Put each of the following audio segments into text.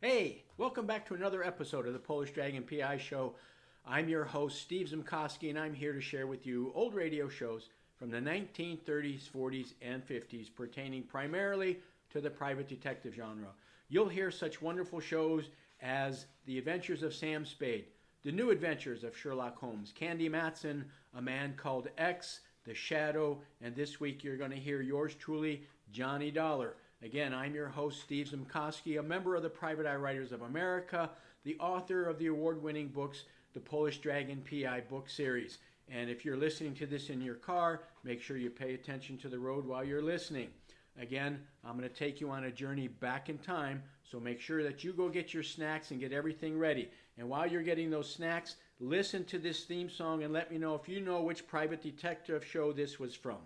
Hey, welcome back to another episode of the Polish Dragon PI Show. I'm your host, Steve Zimkowski, and I'm here to share with you old radio shows from the 1930s, 40s, and 50s pertaining primarily to the private detective genre. You'll hear such wonderful shows as The Adventures of Sam Spade, The New Adventures of Sherlock Holmes, Candy Matson, A Man Called X, The Shadow, and this week you're going to hear yours truly, Johnny Dollar. Again, I'm your host, Steve Zimkowski, a member of the Private Eye Writers of America, the author of the award-winning books, the Polish Dragon PI book series. And if you're listening to this in your car, make sure you pay attention to the road while you're listening. Again, I'm going to take you on a journey back in time, so make sure that you go get your snacks and get everything ready. And while you're getting those snacks, listen to this theme song and let me know if you know which private detective show this was from.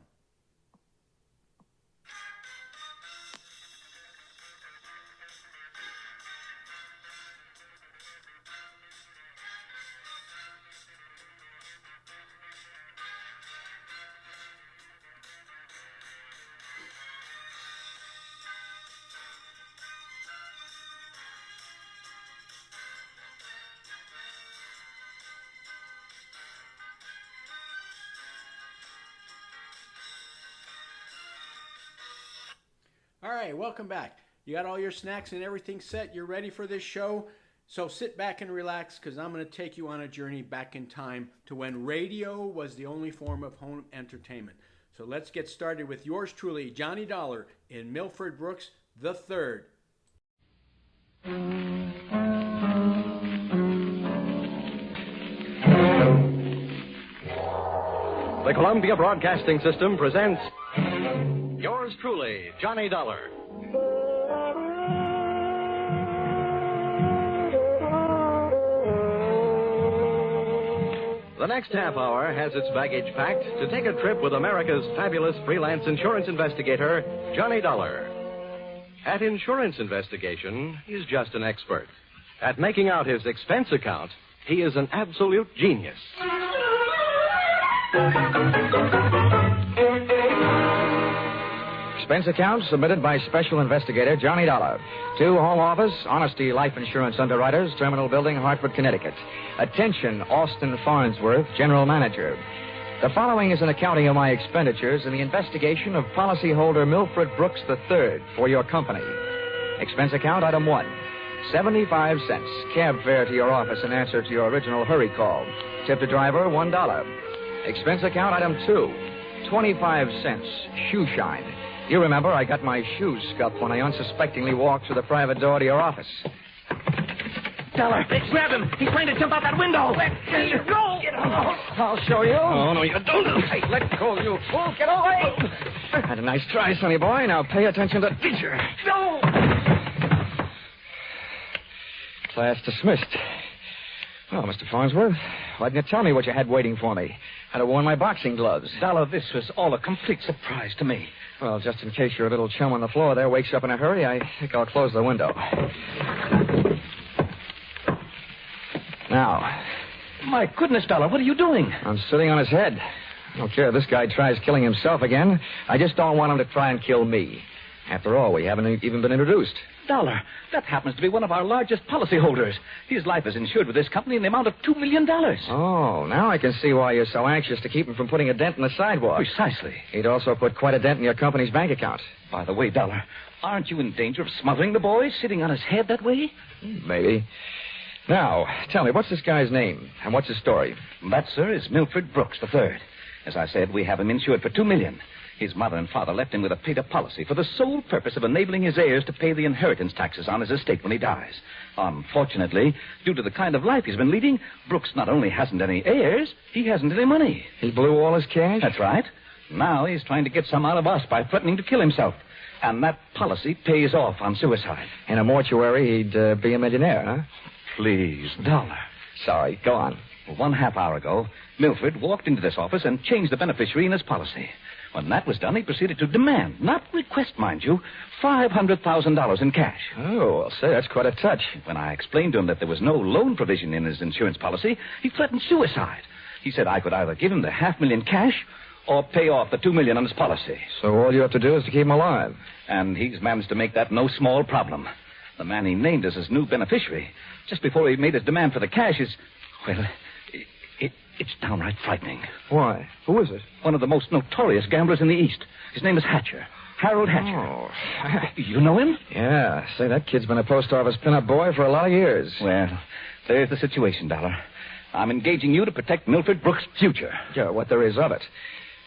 All right, welcome back. You got all your snacks and everything set? You're ready for this show? So sit back and relax because I'm going to take you on a journey back in time to when radio was the only form of home entertainment. So let's get started with yours truly, Johnny Dollar in Milford Brooks III. The Columbia Broadcasting System presents yours truly, Johnny Dollar. The next half hour has its baggage packed to take a trip with America's fabulous freelance insurance investigator, Johnny Dollar. At insurance investigation, he's just an expert. At making out his expense account, he is an absolute genius. Expense account submitted by Special Investigator Johnny Dollar to Home Office, Honesty Life Insurance Underwriters, Terminal Building, Hartford, Connecticut. Attention, Austin Farnsworth, General Manager. The following is an accounting of my expenditures in the investigation of policyholder Milford Brooks III for your company. Expense account item 1, 75 cents. Cab fare to your office in answer to your original hurry call. Tip to driver, $1. Expense account item 2, 25 cents. Shoe shine. You remember I got my shoes scuffed when I unsuspectingly walked through the private door to your office. Dollar, grab him. He's trying to jump out that window. Let go. Get off. I'll show you. Oh, no, you don't. Hey, let go, you fool. Get away. Had a nice try, sonny boy. Now pay attention to teacher. No. Class dismissed. Well, Mr. Farnsworth, why didn't you tell me what you had waiting for me? I'd have worn my boxing gloves. Dollar, this was all a complete surprise to me. Well, just in case your little chum on the floor there wakes up in a hurry, I think I'll close the window. Now. My goodness, Dollar, what are you doing? I'm sitting on his head. I don't care if this guy tries killing himself again. I just don't want him to try and kill me. After all, we haven't even been introduced. Dollar, that happens to be one of our largest policyholders. His life is insured with this company in the amount of $2 million. Oh, now I can see why you're so anxious to keep him from putting a dent in the sidewalk. Precisely. He'd also put quite a dent in your company's bank account. By the way, Dollar, aren't you in danger of smothering the boy sitting on his head that way? Maybe. Now, tell me, what's this guy's name, and what's his story? That, sir, is Milford Brooks III. As I said, we have him insured for $2 million. His mother and father left him with a paid-up policy for the sole purpose of enabling his heirs to pay the inheritance taxes on his estate when he dies. Unfortunately, due to the kind of life he's been leading, Brooks not only hasn't any heirs, he hasn't any money. He blew all his cash? That's right. Now he's trying to get some out of us by threatening to kill himself. And that policy pays off on suicide. In a mortuary, he'd be a millionaire, huh? Please, Dollar. Sorry, go on. Well, 1/2 hour ago, Milford walked into this office and changed the beneficiary in his policy. When that was done, he proceeded to demand, not request, mind you, $500,000 in cash. Oh, well, say, that's quite a touch. When I explained to him that there was no loan provision in his insurance policy, he threatened suicide. He said I could either give him the $500,000 cash or pay off the $2 million on his policy. So all you have to do is to keep him alive. And he's managed to make that no small problem. The man he named as his new beneficiary, just before he made his demand for the cash, is... Well, it's downright frightening. Why? Who is it? One of the most notorious gamblers in the East. His name is Hatcher. Harold Hatcher. Oh. You know him? Yeah. Say, that kid's been a post office pinup boy for a lot of years. Well, there's the situation, Dollar. I'm engaging you to protect Milford Brooks' future. Yeah, what there is of it.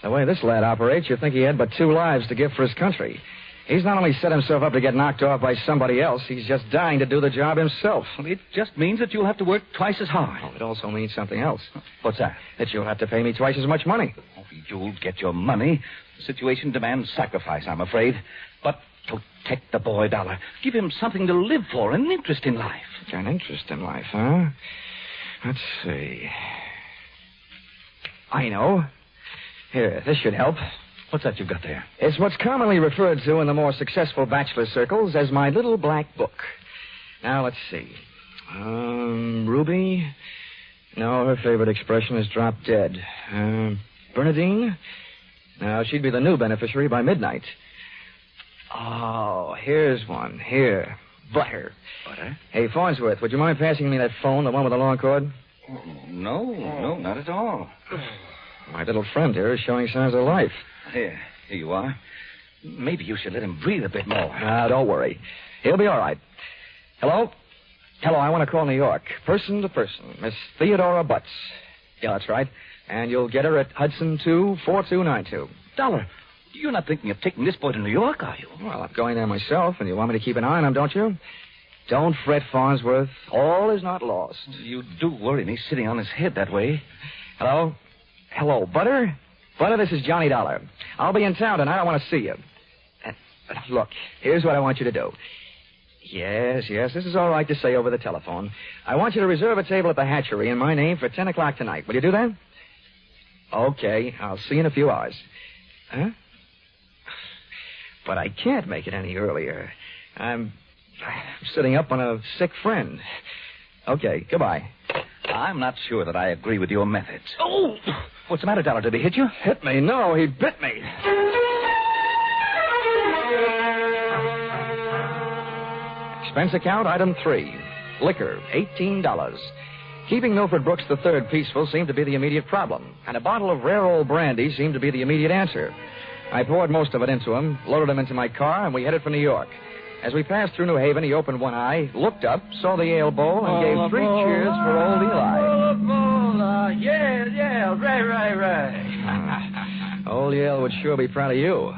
The way this lad operates, you'd think he had but 2 lives to give for his country. He's not only set himself up to get knocked off by somebody else, he's just dying to do the job himself. Well, it just means that you'll have to work twice as hard. Oh, it also means something else. What's that? That you'll have to pay me twice as much money. Oh, you'll get your money. The situation demands sacrifice, I'm afraid. But protect the boy, Dollar. Give him something to live for, an interest in life. An interest in life, huh? Let's see. I know. Here, this should help. What's that you've got there? It's what's commonly referred to in the more successful bachelor circles as my little black book. Now, let's see. Ruby? No, her favorite expression is drop dead. Bernadine? No, she'd be the new beneficiary by midnight. Oh, here's one. Here. Butter. Butter? Hey, Farnsworth, would you mind passing me that phone, the one with the long cord? No, not at all. My little friend here is showing signs of life. Here you are. Maybe you should let him breathe a bit more. Don't worry. He'll be all right. Hello? Hello, I want to call New York. Person to person. Miss Theodora Butts. Yeah, that's right. And you'll get her at Hudson 24292. Dollar, you're not thinking of taking this boy to New York, are you? Well, I'm going there myself, and you want me to keep an eye on him, don't you? Don't fret, Farnsworth. All is not lost. You do worry me sitting on his head that way. Hello? Hello, Butter? Butter, this is Johnny Dollar. I'll be in town tonight. I want to see you. Look, here's what I want you to do. Yes, this is all right to say over the telephone. I want you to reserve a table at the hatchery in my name for 10 o'clock tonight. Will you do that? Okay, I'll see you in a few hours. Huh? But I can't make it any earlier. I'm sitting up on a sick friend. Okay, goodbye. I'm not sure that I agree with your methods. Oh! What's the matter, Dollar? Did he hit you? Hit me? No, he bit me. Expense account, item 3. Liquor, $18. Keeping Milford Brooks III peaceful seemed to be the immediate problem, and a bottle of rare old brandy seemed to be the immediate answer. I poured most of it into him, loaded him into my car, and we headed for New York. As we passed through New Haven, he opened one eye, looked up, saw the ale bowl, and gave 3 cheers for old Eli. Yeah, right. Old Yale would sure be proud of you.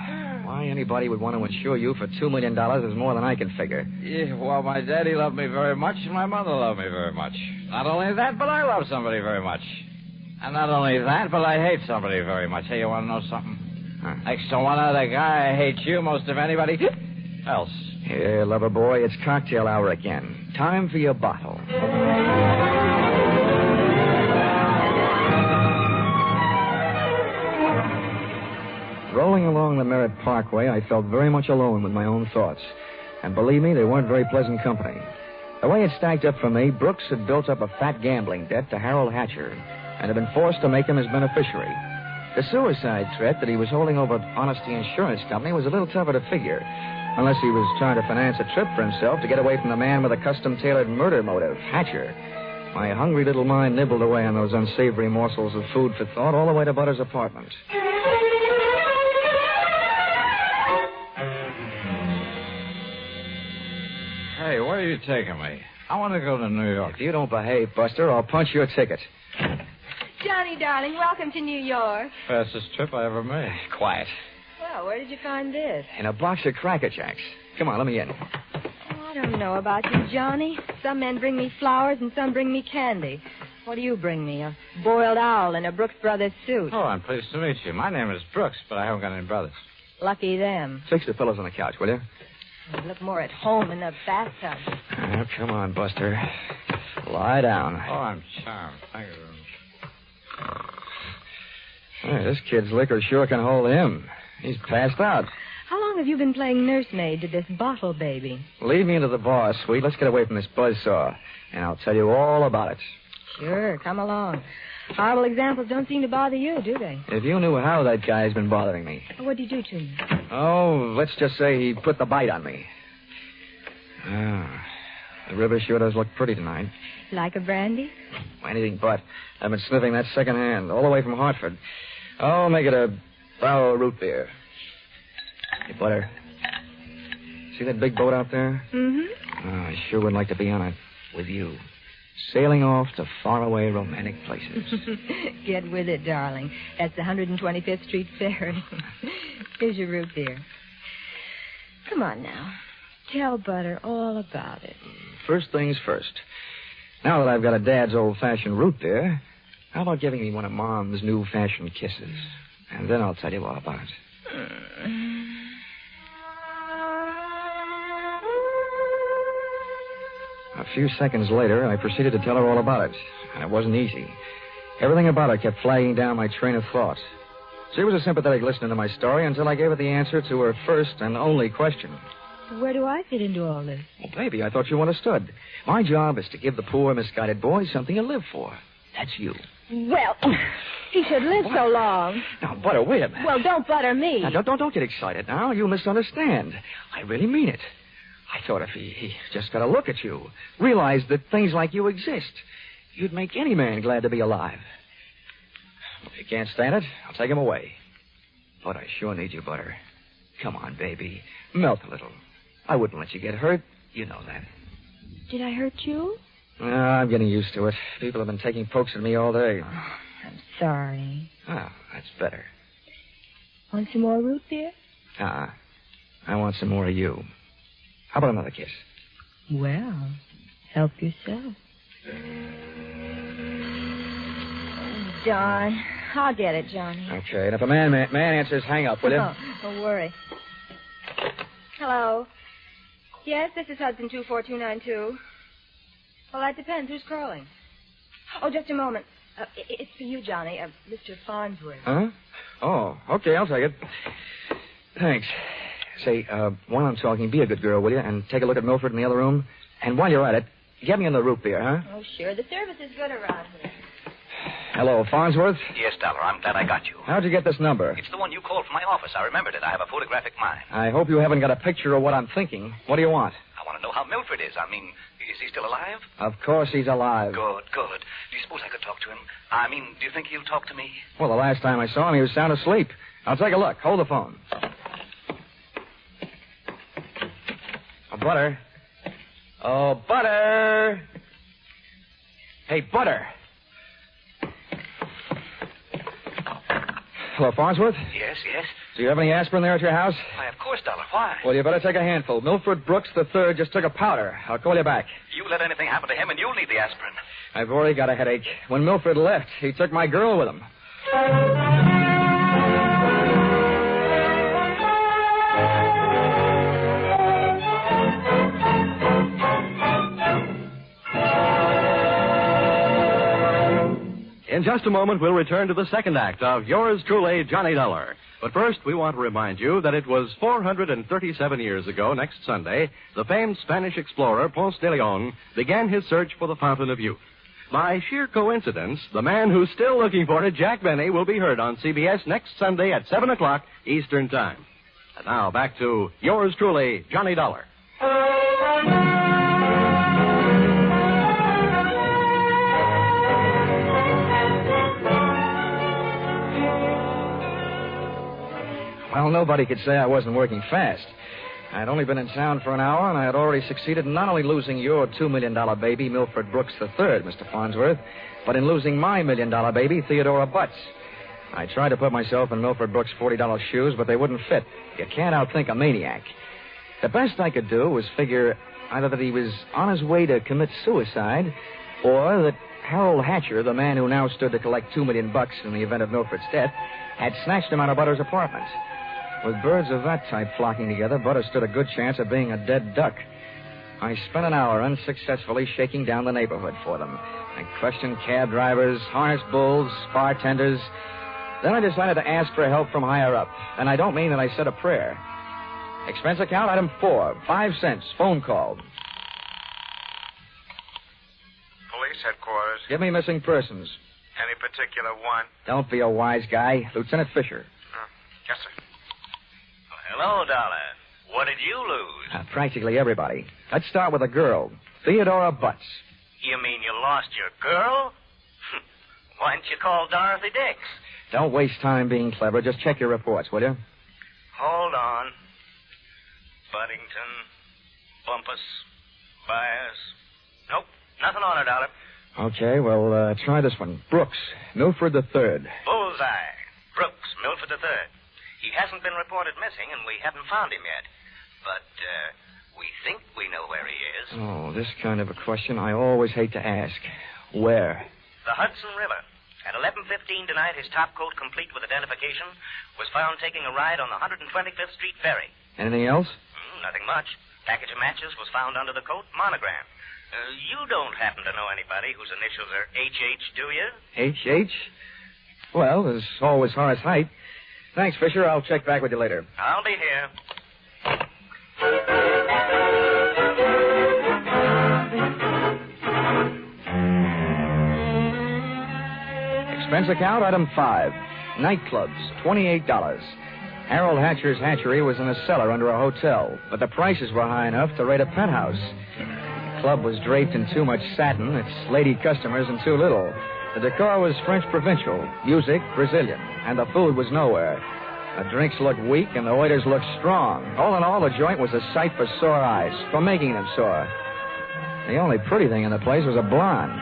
Why anybody would want to insure you for $2 million is more than I can figure. Yeah, well, my daddy loved me very much, and my mother loved me very much. Not only that, but I love somebody very much. And not only that, but I hate somebody very much. Hey, you want to know something? Huh. Next to one other guy, I hate you most of anybody else. Here, lover boy, it's cocktail hour again. Time for your bottle. Rolling along the Merritt Parkway, I felt very much alone with my own thoughts. And believe me, they weren't very pleasant company. The way it stacked up for me, Brooks had built up a fat gambling debt to Harold Hatcher and had been forced to make him his beneficiary. The suicide threat that he was holding over Honesty Insurance Company was a little tougher to figure, unless he was trying to finance a trip for himself to get away from the man with a custom-tailored murder motive, Hatcher. My hungry little mind nibbled away on those unsavory morsels of food for thought all the way to Butter's apartment. Hey, where are you taking me? I want to go to New York. If you don't behave, Buster, I'll punch your ticket. Johnny, darling, welcome to New York. Fastest trip I ever made. Quiet. Well, where did you find this? In a box of Cracker Jacks. Come on, let me in. Oh, I don't know about you, Johnny. Some men bring me flowers and some bring me candy. What do you bring me? A boiled owl in a Brooks Brothers suit. Oh, I'm pleased to meet you. My name is Brooks, but I haven't got any brothers. Lucky them. Fix the pillows on the couch, will you? They look more at home in the bathtub. Oh, come on, Buster. Lie down. Oh, I'm charmed. Thank you. Hey, this kid's liquor sure can hold him. He's passed out. How long have you been playing nursemaid to this bottle baby? Lead me into the bar, sweet. Let's get away from this buzzsaw, and I'll tell you all about it. Sure, come along. Horrible examples don't seem to bother you, do they? If you knew how that guy's been bothering me. What'd he do to me? Oh, let's just say he put the bite on me. Ah, The river sure does look pretty tonight. Like a brandy? Anything but. I've been sniffing that second hand, all the way from Hartford. Oh, make it a barrel root beer. Hey, Butter. See that big boat out there? Mm-hmm. Oh, I sure would like to be on it with you. Sailing off to faraway romantic places. Get with it, darling. That's the 125th Street Ferry. Here's your root beer. Come on now. Tell Butter all about it. First things first. Now that I've got a Dad's old-fashioned root beer, how about giving me one of Mom's new-fashioned kisses? And then I'll tell you all about it. A few seconds later, I proceeded to tell her all about it. And it wasn't easy. Everything about her kept flagging down my train of thought. She was a sympathetic listener to my story until I gave her the answer to her first and only question. Where do I fit into all this? Well, baby, I thought you understood. My job is to give the poor, misguided boys something to live for. That's you. Well, he should live so long. Now, Butter, wait a minute. Well, don't butter me. Now, don't get excited now. You misunderstand. I really mean it. I thought if he just got a look at you, realized that things like you exist, you'd make any man glad to be alive. If you can't stand it, I'll take him away. But I sure need you, Butter. Come on, baby. Melt a little. I wouldn't let you get hurt. You know that. Did I hurt you? I'm getting used to it. People have been taking pokes at me all day. I'm sorry. Oh, that's better. Want some more root beer? I want some more of you. How about another kiss? Well, help yourself. Darn. I'll get it, Johnny. Okay, and if a man answers, hang up, will you? Oh, don't worry. Hello. Yes, this is Hudson 24292. Well, that depends. Who's calling? Oh, just a moment. It's for you, Johnny. Mr. Farnsworth. Huh? Oh, okay, I'll take it. Thanks. Say, while I'm talking, be a good girl, will you? And take a look at Milford in the other room. And while you're at it, get me in the root beer, huh? Oh, sure. The service is good around here. Hello, Farnsworth? Yes, Dollar, I'm glad I got you. How'd you get this number? It's the one you called from my office. I remembered it. I have a photographic mind. I hope you haven't got a picture of what I'm thinking. What do you want? I want to know how Milford is. I mean, is he still alive? Of course he's alive. Good, good. Do you suppose I could talk to him? I mean, do you think he'll talk to me? Well, the last time I saw him, he was sound asleep. I'll take a look. Hold the phone. Oh, Butter. Oh, Butter. Hey, Butter. Hello, Farnsworth? Yes. Do you have any aspirin there at your house? Why, of course, Dollar. Why? Well, you better take a handful. Milford Brooks III just took a powder. I'll call you back. You let anything happen to him, and you'll need the aspirin. I've already got a headache. When Milford left, he took my girl with him. In just a moment, we'll return to the second act of Yours Truly, Johnny Dollar. But first, we want to remind you that it was 437 years ago, next Sunday, the famed Spanish explorer Ponce de Leon began his search for the Fountain of Youth. By sheer coincidence, the man who's still looking for it, Jack Benny, will be heard on CBS next Sunday at 7 o'clock Eastern Time. And now, back to Yours Truly, Johnny Dollar. Well, nobody could say I wasn't working fast. I'd only been in town for an hour, and I had already succeeded in not only losing your $2 million baby, Milford Brooks III, Mr. Farnsworth, but in losing my $1 million baby, Theodora Butts. I tried to put myself in Milford Brooks' $40 shoes, but they wouldn't fit. You can't outthink a maniac. The best I could do was figure either that he was on his way to commit suicide, or that Harold Hatcher, the man who now stood to collect $2 million in the event of Milford's death, had snatched him out of Butter's apartment. With birds of that type flocking together, Butter stood a good chance of being a dead duck. I spent an hour unsuccessfully shaking down the neighborhood for them. I questioned cab drivers, harness bulls, bartenders. Then I decided to ask for help from higher up. And I don't mean that I said a prayer. Expense account, item 4, 5 cents, phone call. Police headquarters. Give me missing persons. Any particular one? Don't be a wise guy. Lieutenant Fisher. Yes, sir. Hello, Dollar. What did you lose? Practically everybody. Let's start with a girl. Theodora Butts. You mean you lost your girl? Why didn't you call Dorothy Dix? Don't waste time being clever. Just check your reports, will you? Hold on. Buddington, Bumpus, Byers. Nope, nothing on it, Dollar. Okay, well, try this one. Brooks, Milford III. Bullseye. Brooks, Milford III. He hasn't been reported missing, and we haven't found him yet. But, we think we know where he is. Oh, this kind of a question I always hate to ask. Where? The Hudson River. At 11:15 tonight, his top coat, complete with identification, was found taking a ride on the 125th Street ferry. Anything else? Nothing much. Package of matches was found under the coat, monogram. You don't happen to know anybody whose initials are H.H., do you? H.H.? Well, there's always Horace Height. Thanks, Fisher. I'll check back with you later. I'll be here. Expense account, item 5. Nightclubs, $28. Harold Hatcher's hatchery was in a cellar under a hotel, but the prices were high enough to rate a penthouse. The club was draped in too much satin, its lady customers in too little. The decor was French provincial, music Brazilian, and the food was nowhere. The drinks looked weak and the waiters looked strong. All in all, the joint was a sight for sore eyes, for making them sore. The only pretty thing in the place was a blonde.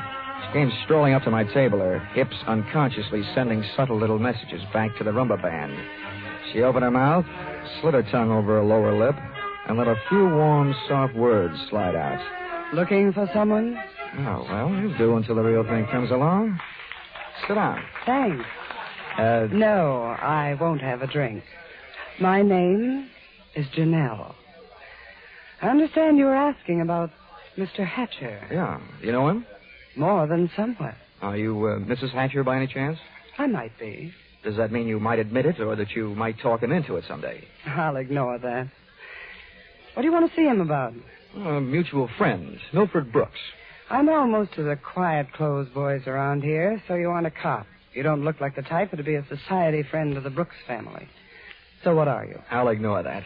She came strolling up to my table, her hips unconsciously sending subtle little messages back to the rumba band. She opened her mouth, slid her tongue over her lower lip, and let a few warm, soft words slide out. Looking for someone? Oh, well, you'll do until the real thing comes along. Sit down. Thanks. No, I won't have a drink. My name is Janelle. I understand you were asking about Mr. Hatcher. Yeah. You know him? More than somewhat. Are you Mrs. Hatcher by any chance? I might be. Does that mean you might admit it or that you might talk him into it someday? I'll ignore that. What do you want to see him about? Mutual friends, Milford Brooks. I know most of the quiet clothes boys around here, so you want a cop. You don't look like the type to be a society friend of the Brooks family. So what are you? I'll ignore that.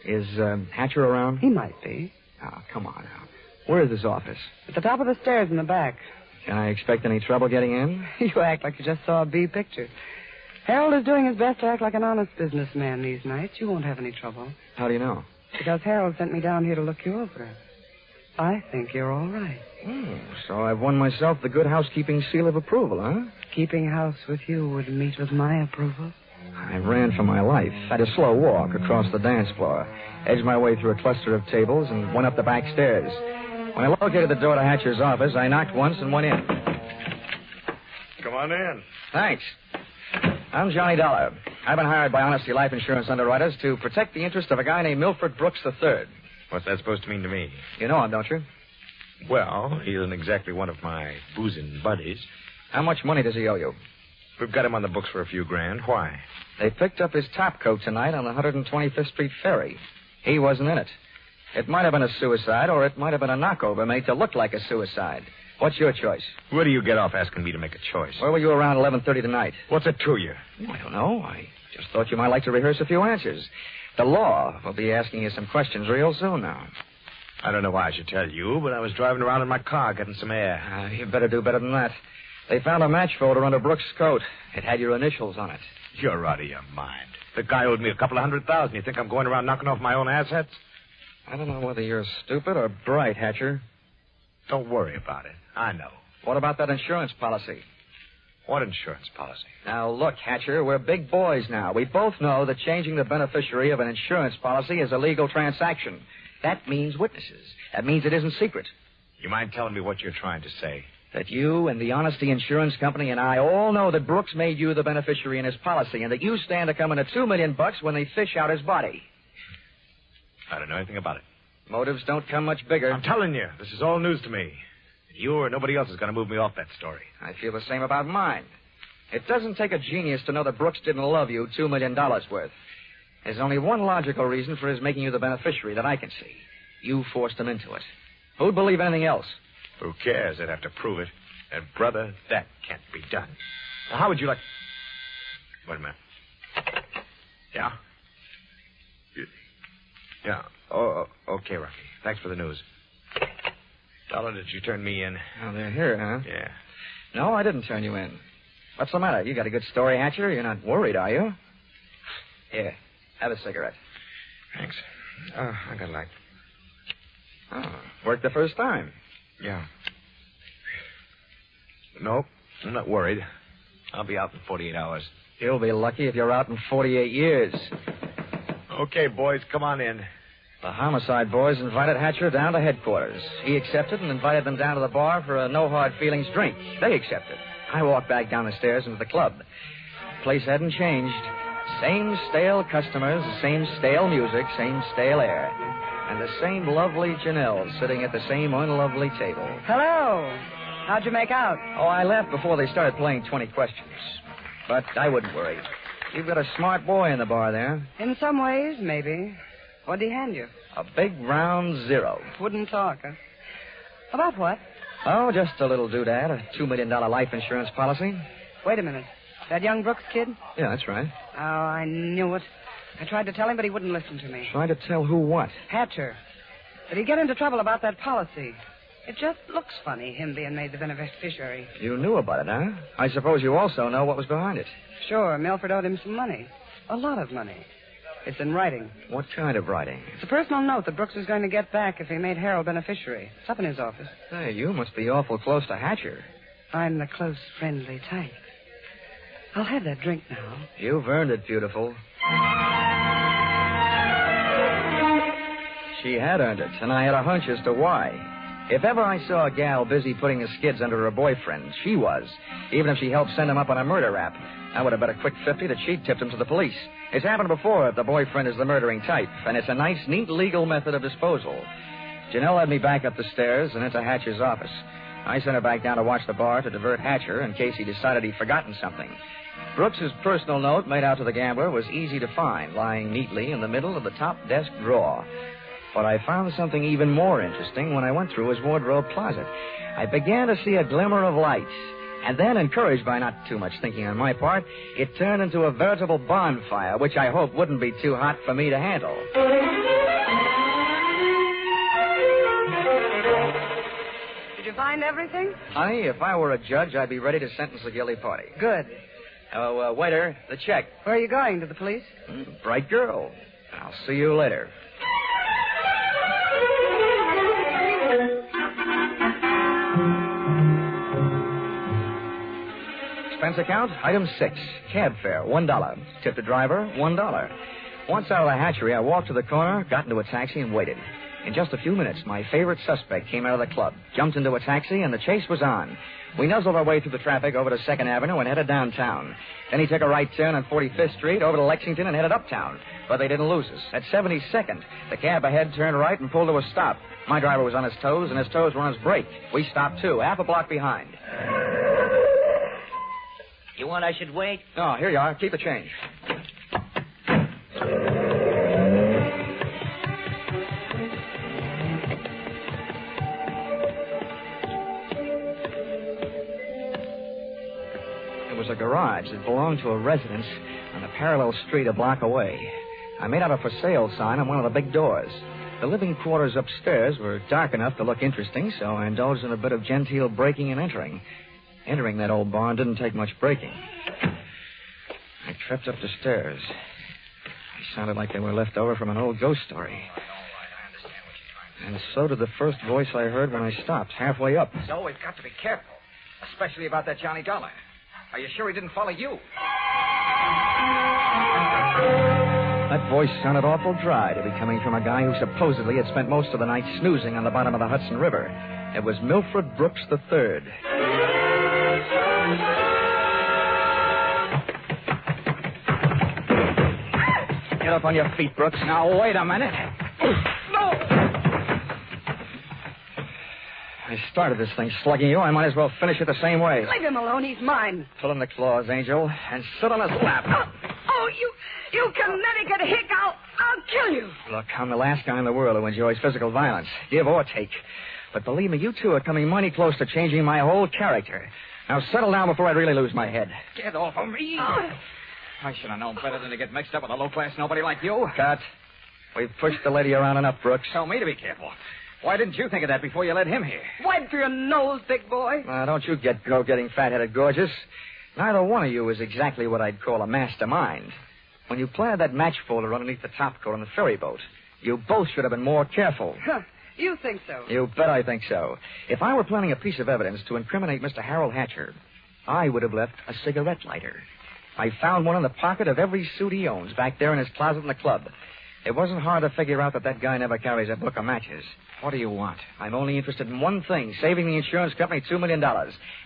Is Hatcher around? He might be. Oh, come on now. Where is his office? At the top of the stairs in the back. Can I expect any trouble getting in? You act like you just saw a B picture. Harold is doing his best to act like an honest businessman these nights. You won't have any trouble. How do you know? Because Harold sent me down here to look you over. I think you're all right. Oh, so I've won myself the good housekeeping seal of approval, huh? Keeping house with you would meet with my approval. I ran for my life, had a slow walk across the dance floor, edged my way through a cluster of tables, and went up the back stairs. When I located the door to Hatcher's office, I knocked once and went in. Come on in. Thanks. I'm Johnny Dollar. I've been hired by Honesty Life Insurance Underwriters to protect the interest of a guy named Milford Brooks III. What's that supposed to mean to me? You know him, don't you? Well, he isn't exactly one of my boozing buddies. How much money does he owe you? We've got him on the books for a few grand. Why? They picked up his top coat tonight on the 125th Street ferry. He wasn't in it. It might have been a suicide, or it might have been a knockover made to look like a suicide. What's your choice? Where do you get off asking me to make a choice? Where were you around 11:30 tonight? What's it to you? I don't know. I just thought you might like to rehearse a few answers. The law will be asking you some questions real soon now. I don't know why I should tell you, but I was driving around in my car getting some air. You better do better than that. They found a match folder under Brooks' coat. It had your initials on it. You're out of your mind. The guy owed me a couple of $100,000. You think I'm going around knocking off my own assets? I don't know whether you're stupid or bright, Hatcher. Don't worry about it. I know. What about that insurance policy? What insurance policy? Now, look, Hatcher, we're big boys now. We both know that changing the beneficiary of an insurance policy is a legal transaction. That means witnesses. That means it isn't secret. You mind telling me what you're trying to say? That you and the Honesty Insurance Company and I all know that Brooks made you the beneficiary in his policy and that you stand to come into $2 million when they fish out his body. I don't know anything about it. Motives don't come much bigger. I'm telling you, this is all news to me. You or nobody else is going to move me off that story. I feel the same about mine. It doesn't take a genius to know that Brooks didn't love you $2 million worth. There's only one logical reason for his making you the beneficiary that I can see. You forced him into it. Who'd believe anything else? Who cares? They'd have to prove it. And, brother, that can't be done. Now, how would you like... Wait a minute. Yeah? Yeah. Oh, okay, Rocky. Thanks for the news. Dollar, did you turn me in? Oh, they're here, huh? Yeah. No, I didn't turn you in. What's the matter? You got a good story, Hatcher? You're not worried, are you? Here, have a cigarette. Thanks. I got a light. Oh, worked the first time. Yeah. Nope, I'm not worried. I'll be out in 48 hours. You'll be lucky if you're out in 48 years. Okay, boys, come on in. The homicide boys invited Hatcher down to headquarters. He accepted and invited them down to the bar for a no-hard-feelings drink. They accepted. I walked back down the stairs into the club. The place hadn't changed. Same stale customers, same stale music, same stale air. And the same lovely Janelle sitting at the same unlovely table. Hello. How'd you make out? Oh, I left before they started playing 20 questions. But I wouldn't worry. You've got a smart boy in the bar there. In some ways, maybe. What'd he hand you? A big round zero. Wouldn't talk, huh? About what? Oh, just a little doodad, a $2 million life insurance policy. Wait a minute. That young Brooks kid? Yeah, that's right. Oh, I knew it. I tried to tell him, but he wouldn't listen to me. Trying to tell who what? Hatcher. Did he get into trouble about that policy? It just looks funny, him being made the beneficiary. You knew about it, huh? I suppose you also know what was behind it. Sure, Milford owed him some money. A lot of money. It's in writing. What kind of writing? It's a personal note that Brooks was going to get back if he made Harold beneficiary. It's up in his office. Hey, you must be awful close to Hatcher. I'm the close, friendly type. I'll have that drink now. You've earned it, beautiful. She had earned it, and I had a hunch as to why. If ever I saw a gal busy putting the skids under her boyfriend, she was. Even if she helped send him up on a murder rap. I would have bet a quick 50 that she'd tipped him to the police. It's happened before if the boyfriend is the murdering type, and it's a nice, neat legal method of disposal. Janelle led me back up the stairs and into Hatcher's office. I sent her back down to watch the bar to divert Hatcher in case he decided he'd forgotten something. Brooks's personal note made out to the gambler was easy to find, lying neatly in the middle of the top desk drawer. But I found something even more interesting when I went through his wardrobe closet. I began to see a glimmer of light. And then, encouraged by not too much thinking on my part, it turned into a veritable bonfire, which I hoped wouldn't be too hot for me to handle. Did you find everything? Honey, if I were a judge, I'd be ready to sentence the guilty party. Good. Oh, waiter, the check. Where are you going? To the police? Bright girl. I'll see you later. Expense account, item 6. Cab fare, $1. Tip the driver, $1. Once out of the hatchery, I walked to the corner, got into a taxi, and waited. In just a few minutes, my favorite suspect came out of the club, jumped into a taxi, and the chase was on. We nuzzled our way through the traffic over to 2nd Avenue and headed downtown. Then he took a right turn on 45th Street over to Lexington and headed uptown. But they didn't lose us. At 72nd, the cab ahead turned right and pulled to a stop. My driver was on his toes, and his toes were on his brake. We stopped, too, half a block behind. You want I should wait? Oh, here you are. Keep the change. It was a garage that belonged to a residence on a parallel street a block away. I made out a for sale sign on one of the big doors. The living quarters upstairs were dark enough to look interesting, so I indulged in a bit of genteel breaking and entering. Entering that old barn didn't take much breaking. I tripped up the stairs. They sounded like they were left over from an old ghost story. And so did the first voice I heard when I stopped, halfway up. So we've got to be careful, especially about that Johnny Dollar. Are you sure he didn't follow you? That voice sounded awful dry to be coming from a guy who supposedly had spent most of the night snoozing on the bottom of the Hudson River. It was Milford Brooks III. Get up on your feet, Brooks. Now, wait a minute. No! I started this thing slugging you. I might as well finish it the same way. Leave him alone. He's mine. Pull in the claws, Angel, and sit on his lap. Oh, you Connecticut hick. I'll kill you. Look, I'm the last guy in the world who enjoys physical violence, give or take. But believe me, you two are coming mighty close to changing my whole character. Now settle down before I really lose my head. Get off of me. I should have known better than to get mixed up with a low-class nobody like you. Cut. We've pushed the lady around enough, Brooks. Tell me to be careful. Why didn't you think of that before you let him here? Wipe for your nose, big boy. Don't you go getting fat-headed, gorgeous. Neither one of you is exactly what I'd call a mastermind. When you planted that match folder underneath the topcoat on the ferry boat, you both should have been more careful. You think so? You bet I think so. If I were planning a piece of evidence to incriminate Mr. Harold Hatcher, I would have left a cigarette lighter. I found one in the pocket of every suit he owns back there in his closet in the club. It wasn't hard to figure out that guy never carries a book of matches. What do you want? I'm only interested in one thing, saving the insurance company $2 million.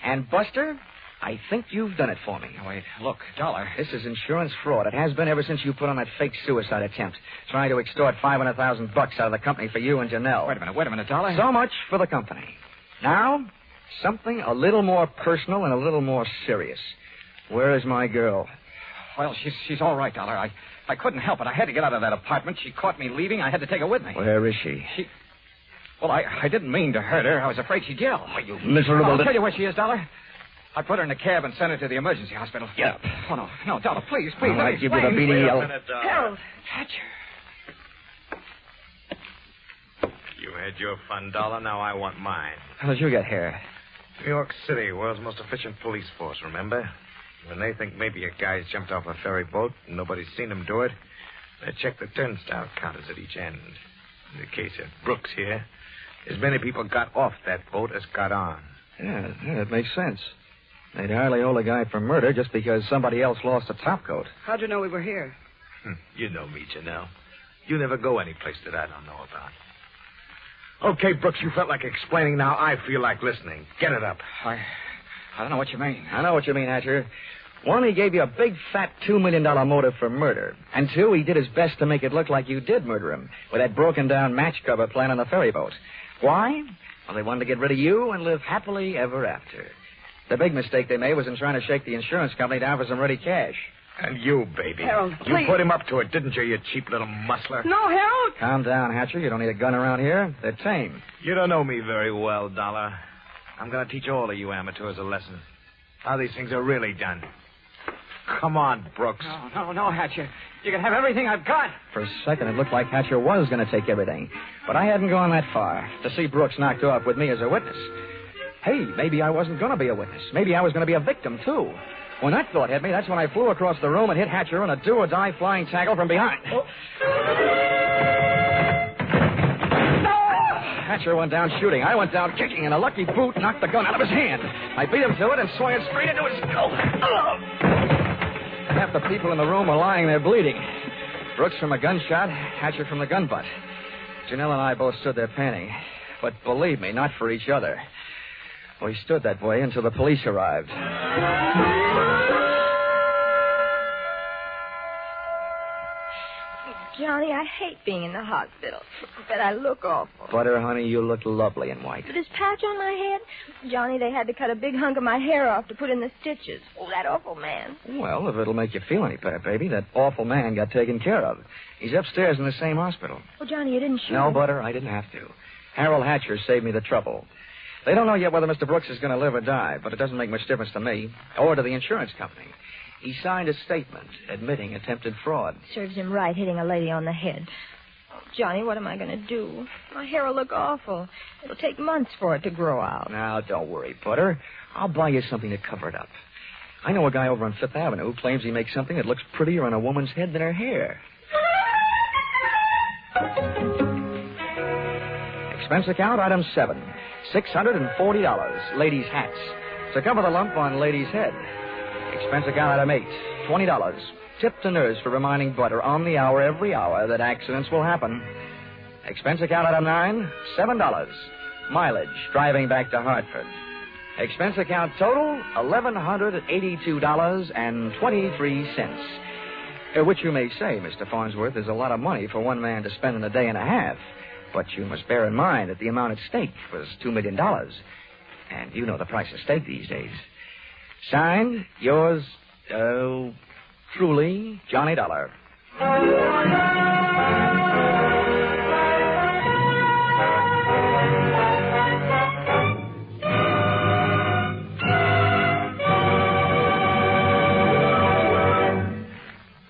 And, Buster, I think you've done it for me. Wait, look, Dollar. This is insurance fraud. It has been ever since you put on that fake suicide attempt, trying to extort $500,000 out of the company for you and Janelle. Wait a minute, Dollar. So much for the company. Now, something a little more personal and a little more serious. Where is my girl? Well, she's all right, Dollar. I couldn't help it. I had to get out of that apartment. She caught me leaving. I had to take her with me. Where is she? Well, I didn't mean to hurt her. I was afraid she'd yell. Oh, you miserable... I'll tell you where she is, Dollar. I put her in a cab and sent her to the emergency hospital. Yeah. Oh, no, Dollar, please. Let me give you the beating yell. Harold. Hatcher. You had your fun, Dollar. Now I want mine. How did you get here? New York City, world's most efficient police force, remember? When they think maybe a guy's jumped off a ferry boat and nobody's seen him do it, they check the turnstile counters at each end. In the case of Brooks here, as many people got off that boat as got on. Yeah, it makes sense. They'd hardly hold a guy for murder just because somebody else lost a topcoat. How'd you know we were here? You know me, Janelle. You never go any place that I don't know about. Okay, Brooks, you felt like explaining. Now I feel like listening. Get it up. I don't know what you mean. I know what you mean, Hatcher. One, he gave you a big, fat $2 million motive for murder. And two, he did his best to make it look like you did murder him with that broken-down match cover plan on the ferry boat. Why? Well, they wanted to get rid of you and live happily ever after. The big mistake they made was in trying to shake the insurance company down for some ready cash. And you, baby. Harold, you please. put him up to it, didn't you, you cheap little muscler? No, Harold. Calm down, Hatcher. You don't need a gun around here. They're tame. You don't know me very well, Dollar. I'm going to teach all of you amateurs a lesson. How these things are really done. Come on, Brooks. No, Hatcher. You can have everything I've got. For a second, it looked like Hatcher was going to take everything. But I hadn't gone that far to see Brooks knocked off with me as a witness. Hey, maybe I wasn't going to be a witness. Maybe I was going to be a victim, too. When that thought hit me, that's when I flew across the room and hit Hatcher in a do-or-die flying tackle from behind. Oh. Hatcher went down shooting. I went down kicking, and a lucky boot knocked the gun out of his hand. I beat him to it and swung it straight into his skull. Half the people in the room were lying there bleeding. Brooks from a gunshot, Hatcher from the gun butt. Janelle and I both stood there panting. But believe me, not for each other. We stood that way until the police arrived. Johnny, I hate being in the hospital. But I look awful. Butter, honey, you look lovely in white. But this patch on my head? Johnny, they had to cut a big hunk of my hair off to put in the stitches. Oh, that awful man. Well, if it'll make you feel any better, baby, that awful man got taken care of. He's upstairs in the same hospital. Oh, Johnny, you didn't shoot No, him. Butter, I didn't have to. Harold Hatcher saved me the trouble. They don't know yet whether Mr. Brooks is going to live or die, but it doesn't make much difference to me or to the insurance company. He signed a statement admitting attempted fraud. Serves him right hitting a lady on the head. Oh, Johnny, what am I going to do? My hair will look awful. It'll take months for it to grow out. Now, don't worry, Butter. I'll buy you something to cover it up. I know a guy over on Fifth Avenue who claims he makes something that looks prettier on a woman's head than her hair. Expense account, item 7. $640. Ladies' hats. To cover the lump on lady's head. Expense account, item 8. $20. Tip to nurse for reminding Butter on the hour every hour that accidents will happen. Expense account, item 9. $7. Mileage driving back to Hartford. Expense account total, $1,182.23. Which you may say, Mr. Farnsworth, is a lot of money for one man to spend in a day and a half. But you must bear in mind that the amount at stake was $2 million. And you know the price of steak these days. Signed, yours, truly, Johnny Dollar.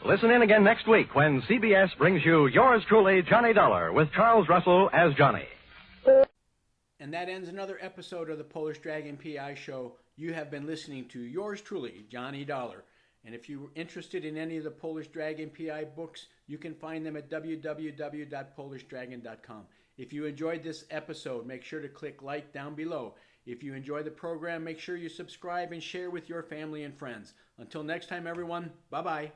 Listen in again next week when CBS brings you yours truly, Johnny Dollar, with Charles Russell as Johnny. And that ends another episode of the Polish Dragon PI Show. You have been listening to yours truly, Johnny Dollar. And if you're interested in any of the Polish Dragon PI books, you can find them at www.polishdragon.com. If you enjoyed this episode, make sure to click like down below. If you enjoy the program, make sure you subscribe and share with your family and friends. Until next time, everyone, bye-bye.